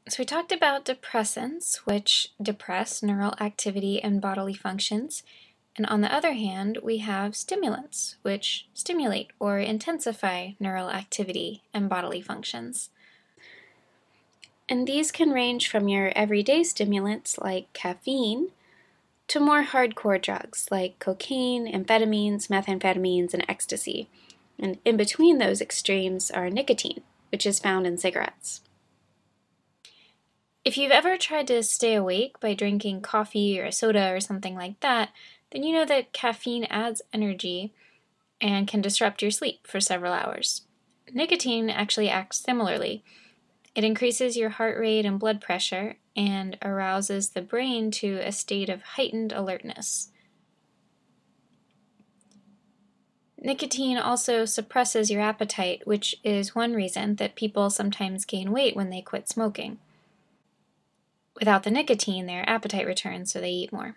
So we talked about depressants, which depress neural activity and bodily functions. And on the other hand, we have stimulants, which stimulate or intensify neural activity and bodily functions. And these can range from your everyday stimulants like caffeine to more hardcore drugs like cocaine, amphetamines, methamphetamines, and ecstasy. And in between those extremes are nicotine, which is found in cigarettes. If you've ever tried to stay awake by drinking coffee or a soda or something like that, then you know that caffeine adds energy and can disrupt your sleep for several hours. Nicotine actually acts similarly. It increases your heart rate and blood pressure and arouses the brain to a state of heightened alertness. Nicotine also suppresses your appetite, which is one reason that people sometimes gain weight when they quit smoking. Without the nicotine, their appetite returns, so they eat more.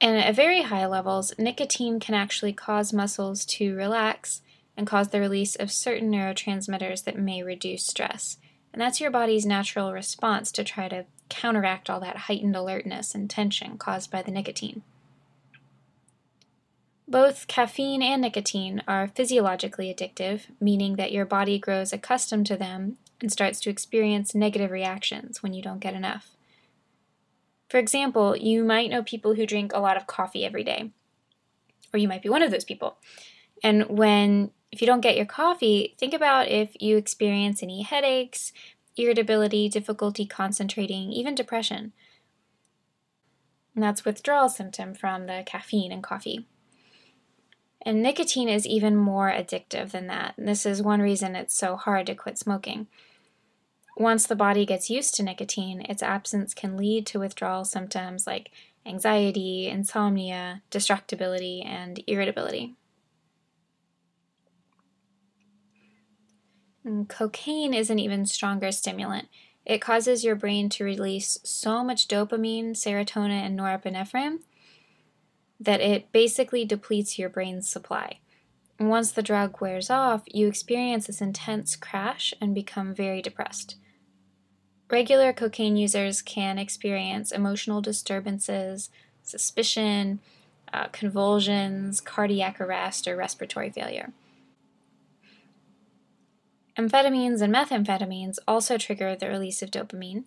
And at very high levels, nicotine can actually cause muscles to relax and cause the release of certain neurotransmitters that may reduce stress. And that's your body's natural response to try to counteract all that heightened alertness and tension caused by the nicotine. Both caffeine and nicotine are physiologically addictive, meaning that your body grows accustomed to them and starts to experience negative reactions when you don't get enough. For example, you might know people who drink a lot of coffee every day, or you might be one of those people. And if you don't get your coffee, think about if you experience any headaches, irritability, difficulty concentrating, even depression. And that's a withdrawal symptom from the caffeine in coffee. And nicotine is even more addictive than that. And this is one reason it's so hard to quit smoking. Once the body gets used to nicotine, its absence can lead to withdrawal symptoms like anxiety, insomnia, distractibility, and irritability. And cocaine is an even stronger stimulant. It causes your brain to release so much dopamine, serotonin, and norepinephrine that it basically depletes your brain's supply. And once the drug wears off, you experience this intense crash and become very depressed. Regular cocaine users can experience emotional disturbances, suspicion, convulsions, cardiac arrest, or respiratory failure. Amphetamines and methamphetamines also trigger the release of dopamine,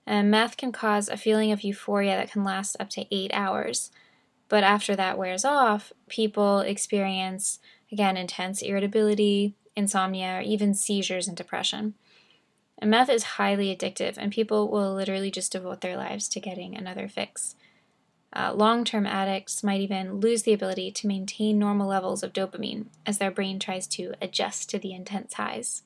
and meth can cause a feeling of euphoria that can last up to 8 hours. But after that wears off, people experience, again, intense irritability, insomnia, or even seizures and depression. And meth is highly addictive, and people will literally just devote their lives to getting another fix. Long-term addicts might even lose the ability to maintain normal levels of dopamine as their brain tries to adjust to the intense highs.